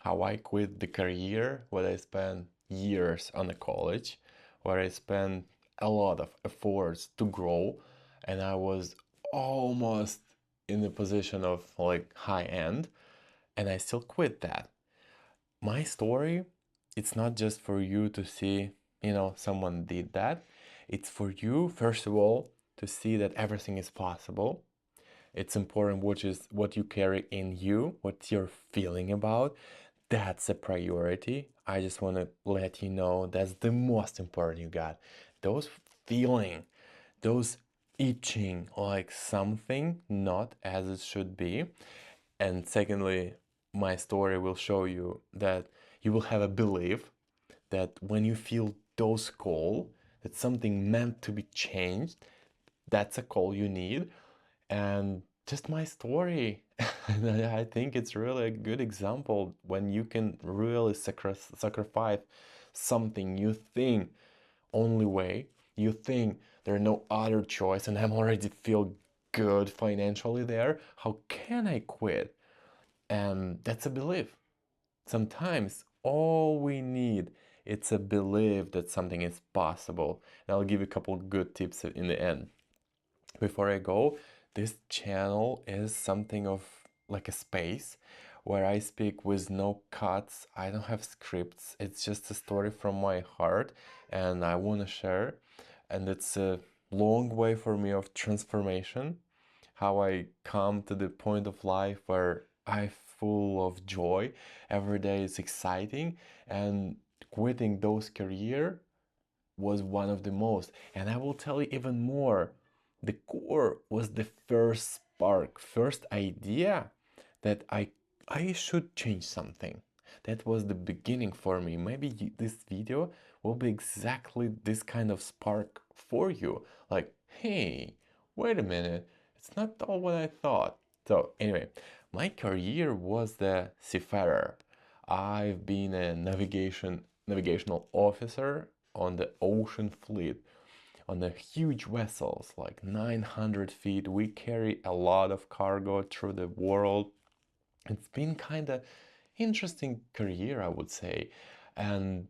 how I quit the career where I spent years on the college, where I spent a lot of efforts to grow, and I was almost in the position of like high end, and I still quit that. My story, it's not just for you to see, someone did that. It's for you, first of all, to see that everything is possible. It's important which is what you carry in you, what you're feeling about. That's a priority. I just want to let you know that's the most important you got. Those feeling, those itching like something not as it should be. And secondly, my story will show you that you will have a belief that when you feel those call, that something meant to be changed, that's a call you need. And just my story. I think it's really a good example when you can really sacrifice something you think only way, you think there are no other choice, and I'm already feel good financially there. How can I quit? And that's a belief. Sometimes all we need it's a belief that something is possible. And I'll give you a couple good tips in the end. Before I go, this channel is something of like a space where I speak with no cuts. I don't have scripts. It's just a story from my heart and I want to share. And it's a long way for me of transformation, how I come to the point of life where I full of joy. Every day is exciting and quitting those career was one of the most. And I will tell you even more. The core was the first spark, first idea that I should change something. That was the beginning for me. Maybe this video will be exactly this kind of spark for you. Like, hey, wait a minute, it's not all what I thought. So anyway, my career was the seafarer. I've been a navigational officer on the ocean fleet on the huge vessels like 900 feet. We carry a lot of cargo through the world. It's been kind of interesting career, I would say. And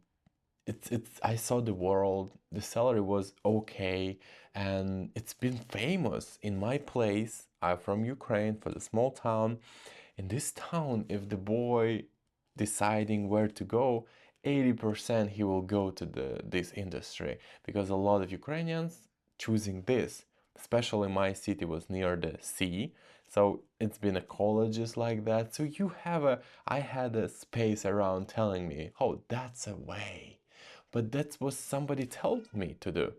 it's I saw the world. The salary was okay, and it's been famous in my place. I'm from Ukraine, for the small town. In this town, if the boy deciding where to go, 80% he will go to this industry because a lot of Ukrainians choosing this. Especially my city was near the sea, so it's been a colleges like that. So I had a space around telling me, oh, that's a way. But that's what somebody told me to do.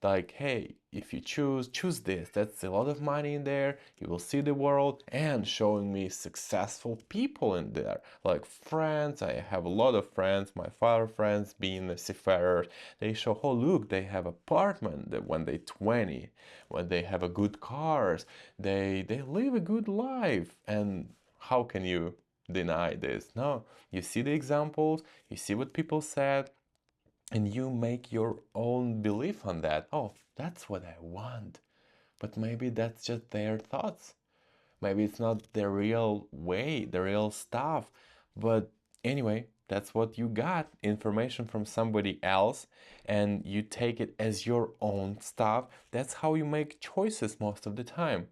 Like, hey, if you choose this, that's a lot of money in there, you will see the world, and showing me successful people in there, like friends. I have a lot of friends, my father friends being a seafarers. They show, oh look, they have apartment that when they 20, when they have a good cars, they live a good life. And how can you deny this? No, you see the examples, you see what people said, and you make your own belief on that. Oh, that's what I want. But maybe that's just their thoughts. Maybe it's not the real way, the real stuff. But anyway, that's what you got, information from somebody else, and you take it as your own stuff. That's how you make choices most of the time.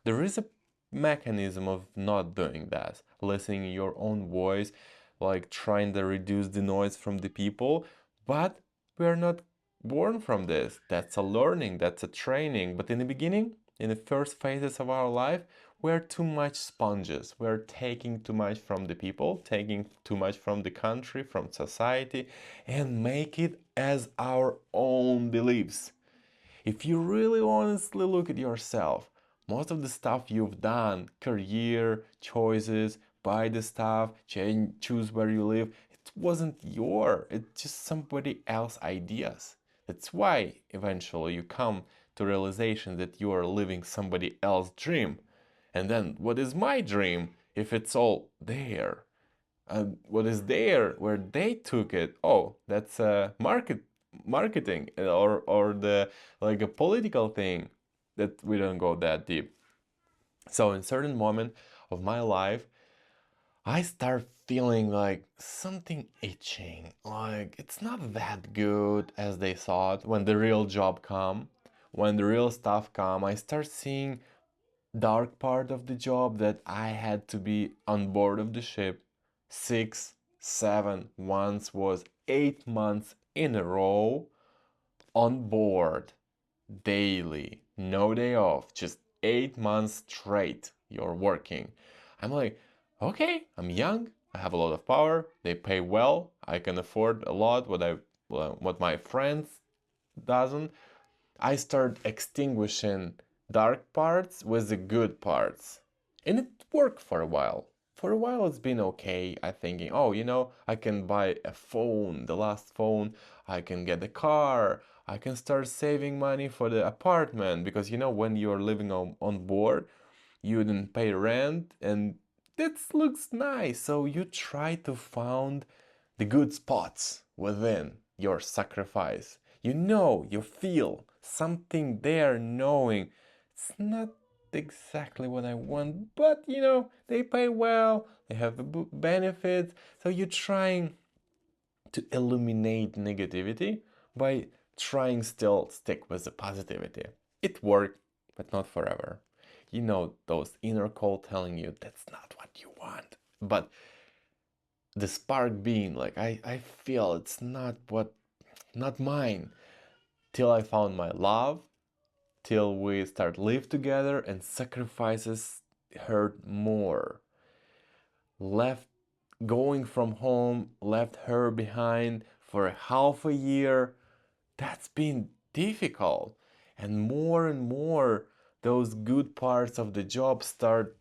There is a mechanism of not doing that, listening your own voice, like trying to reduce the noise from the people, but we are not born from this. That's a learning, that's a training. But in the beginning, in the first phases of our life, we're too much sponges. We're taking too much from the people, taking too much from the country, from society, and make it as our own beliefs. If you really honestly look at yourself, most of the stuff you've done, career, choices, buy the stuff, choose where you live, it wasn't it's just somebody else's ideas. That's why eventually you come to realization that you are living somebody else's dream. And then what is my dream if it's all there? What is there where they took it? Oh, that's a marketing or the like a political thing that we don't go that deep. So in certain moment of my life, I start feeling like something itching, like it's not that good as they thought. When the real job come, when the real stuff come, I start seeing dark part of the job, that I had to be on board of the ship 6, 7, once was 8 months in a row on board daily, no day off, just 8 months straight you're working. I'm like, okay, I'm young, I have a lot of power, they pay well, I can afford a lot what my friends doesn't. I start extinguishing dark parts with the good parts. And it worked for a while. For a while it's been okay. I thinking, oh, I can buy a phone, the last phone, I can get a car, I can start saving money for the apartment, because when you're living on board, you didn't pay rent, and this looks nice. So you try to find the good spots within your sacrifice. You feel something there, knowing it's not exactly what I want, but they pay well, they have benefits. So you're trying to eliminate negativity by trying still stick with the positivity. It worked, but not forever. Those inner call telling you that's not what you want. But the spark being like, I feel it's not mine, till I found my love, till we start live together, and sacrifices hurt more. Left Going from home, left her behind for half a year. That's been difficult. And more, those good parts of the job start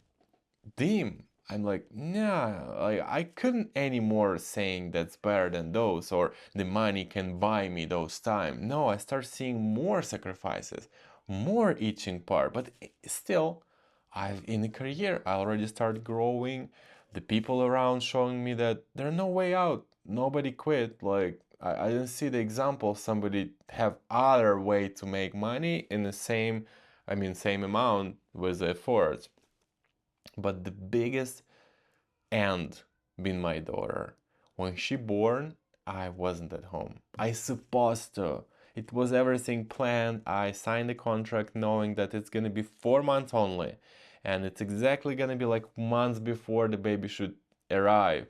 dim. I'm like, nah, I couldn't anymore saying that's better than those, or the money can buy me those time. No, I start seeing more sacrifices, more itching part. But still, in a career, I already start growing. The people around showing me that there's no way out. Nobody quit. Like I didn't see the example somebody have other way to make money in the same amount with the efforts. But the biggest end been my daughter. When she born, I wasn't at home. I supposed to. It was everything planned. I signed the contract knowing that it's gonna be 4 months only. And it's exactly gonna be like months before the baby should arrive.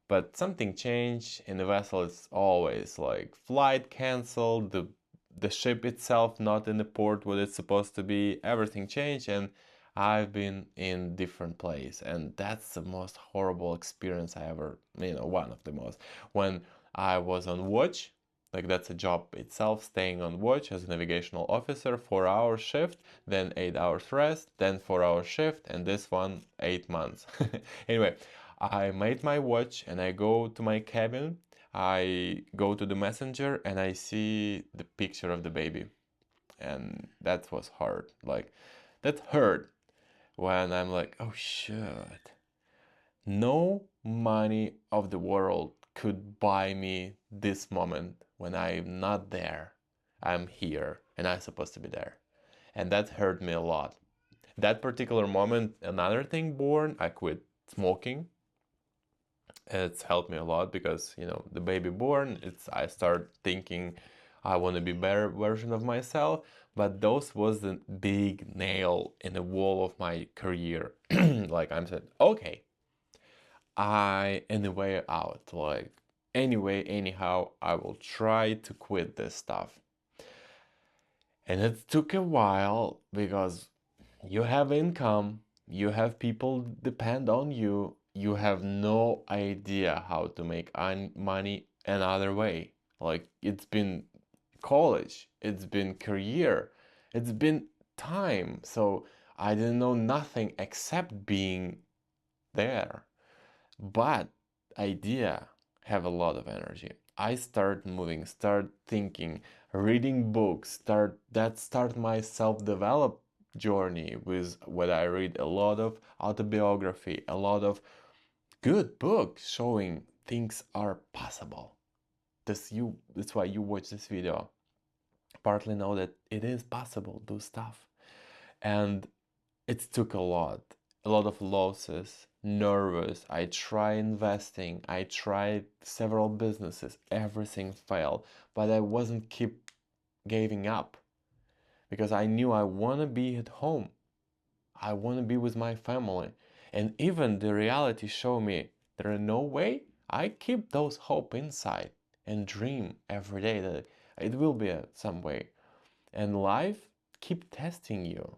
But something changed in the vessel. It's always like flight canceled, the ship itself not in the port where it's supposed to be. Everything changed, and I've been in different place, and that's the most horrible experience I ever, one of the most. When I was on watch, like that's a job itself, staying on watch as a navigational officer, 4 hour shift, then 8 hours rest, then 4 hour shift, and this one 8 months. Anyway, I made my watch and I go to my cabin. I go to the messenger and I see the picture of the baby, and that was hard. Like that hurt when I'm like, oh shit. No money of the world could buy me this moment when I'm not there. I'm here and I'm supposed to be there. And that hurt me a lot. That particular moment, another thing born, I quit smoking. It's helped me a lot because, the baby born, I start thinking I want to be better version of myself. But those was the big nail in the wall of my career. Like I'm said, okay, I in the way out. Like anyway, anyhow, I will try to quit this stuff. And it took a while because you have income, you have people depend on you, you have no idea how to make money another way. Like it's been college, it's been career, it's been time. So I didn't know nothing except being there. But idea have a lot of energy. I start moving, start thinking, reading books, start my self-develop journey with what I read a lot of autobiography, a lot of good books showing things are possible. That's why you watch this video. Partly know that it is possible, do stuff. And it took a lot of losses, nervous. I tried investing. I tried several businesses. Everything failed, but I wasn't keep giving up because I knew I want to be at home. I want to be with my family. And even the reality showed me there is no way. I keep those hope inside and dream every day that it will be some way. And life keep testing you,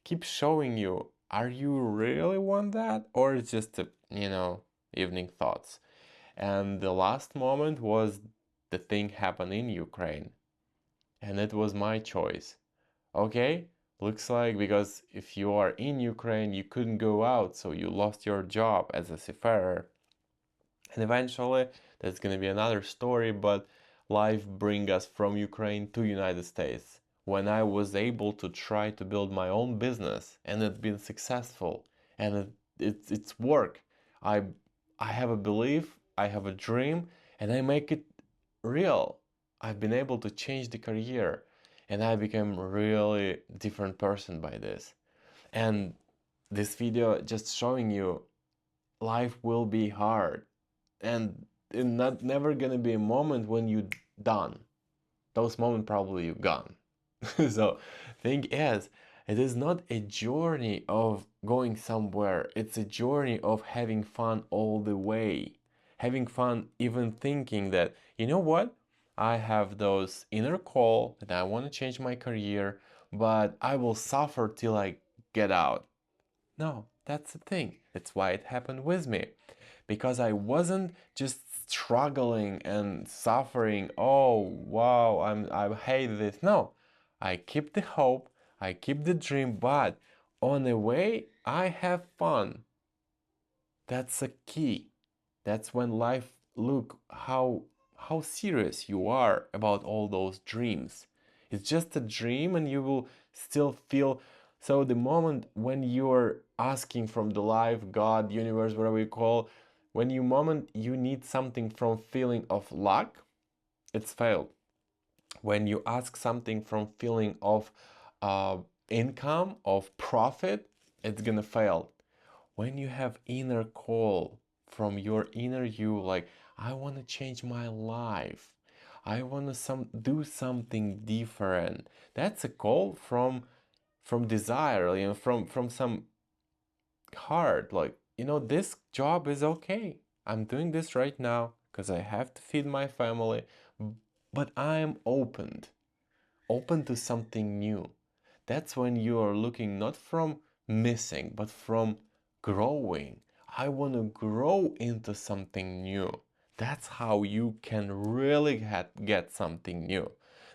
keep showing you, are you really want that, or it's just evening thoughts. And the last moment was the thing happened in Ukraine, and it was my choice. Okay, looks like because if you are in Ukraine, you couldn't go out, so you lost your job as a seafarer. And eventually, that's gonna be another story, but life bring us from Ukraine to United States. When I was able to try to build my own business, and it's been successful, and it's work. I I have a belief, I have a dream, and I make it real. I've been able to change the career, and I became really different person by this. And this video just showing you life will be hard, and it's not never gonna be a moment when you done. Those moments probably you gone. So thing is, it is not a journey of going somewhere, it's a journey of having fun all the way. Having fun even thinking that, you know what, I have those inner call that I want to change my career, but I will suffer till I get out. No, that's the thing. That's why it happened with me. Because I wasn't just struggling and suffering. Oh, wow, I hate this. No, I keep the hope, I keep the dream, but on the way, I have fun. That's a key. That's when life look how serious you are about all those dreams. It's just a dream and you will still feel. So the moment when you're asking from the life, God, universe, whatever you call, when you moment you need something from feeling of luck, it's failed. When you ask something from feeling of uh, income, of profit, it's gonna fail. When you have inner call from your inner you, like, I want to change my life, I want to do something different, that's a call from desire, from some heart, like, this job is okay, I'm doing this right now because I have to feed my family, but I'm open to something new. That's when you are looking not from missing, but from growing. I want to grow into something new. That's how you can really get something new.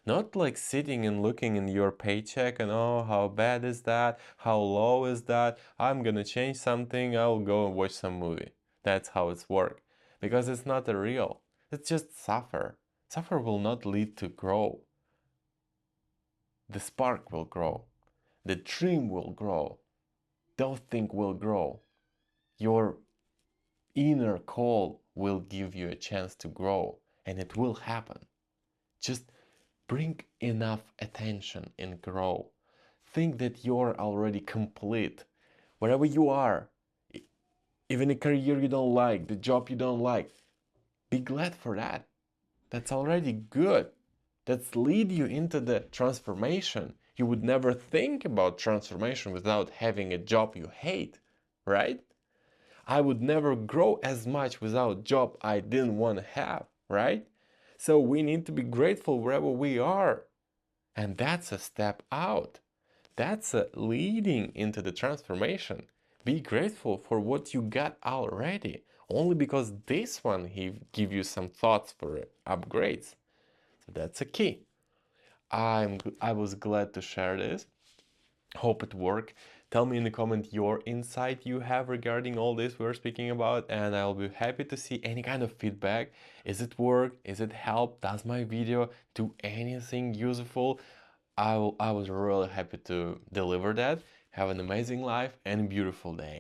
Not like sitting and looking in your paycheck and, oh, how bad is that? How low is that? I'm gonna change something, I'll go and watch some movie. That's how it's work. Because it's not a real. It's just suffer. Suffer will not lead to grow. The spark will grow. The dream will grow. Those things will grow. Your inner call will give you a chance to grow, and it will happen. Just bring enough attention and grow. Think that you're already complete. Wherever you are, even a career you don't like, the job you don't like, be glad for that. That's already good. That's lead you into the transformation. You would never think about transformation without having a job you hate, right? I would never grow as much without job I didn't want to have, right? So we need to be grateful wherever we are. And that's a step out. That's a leading into the transformation. Be grateful for what you got already. Only because this one he give you some thoughts for upgrades. So that's a key. I was glad to share this. Hope it worked. Tell me in the comment your insight you have regarding all this we're speaking about, and I'll be happy to see any kind of feedback. Is it work? Is it help? Does my video do anything useful? I was really happy to deliver that. Have an amazing life and a beautiful day.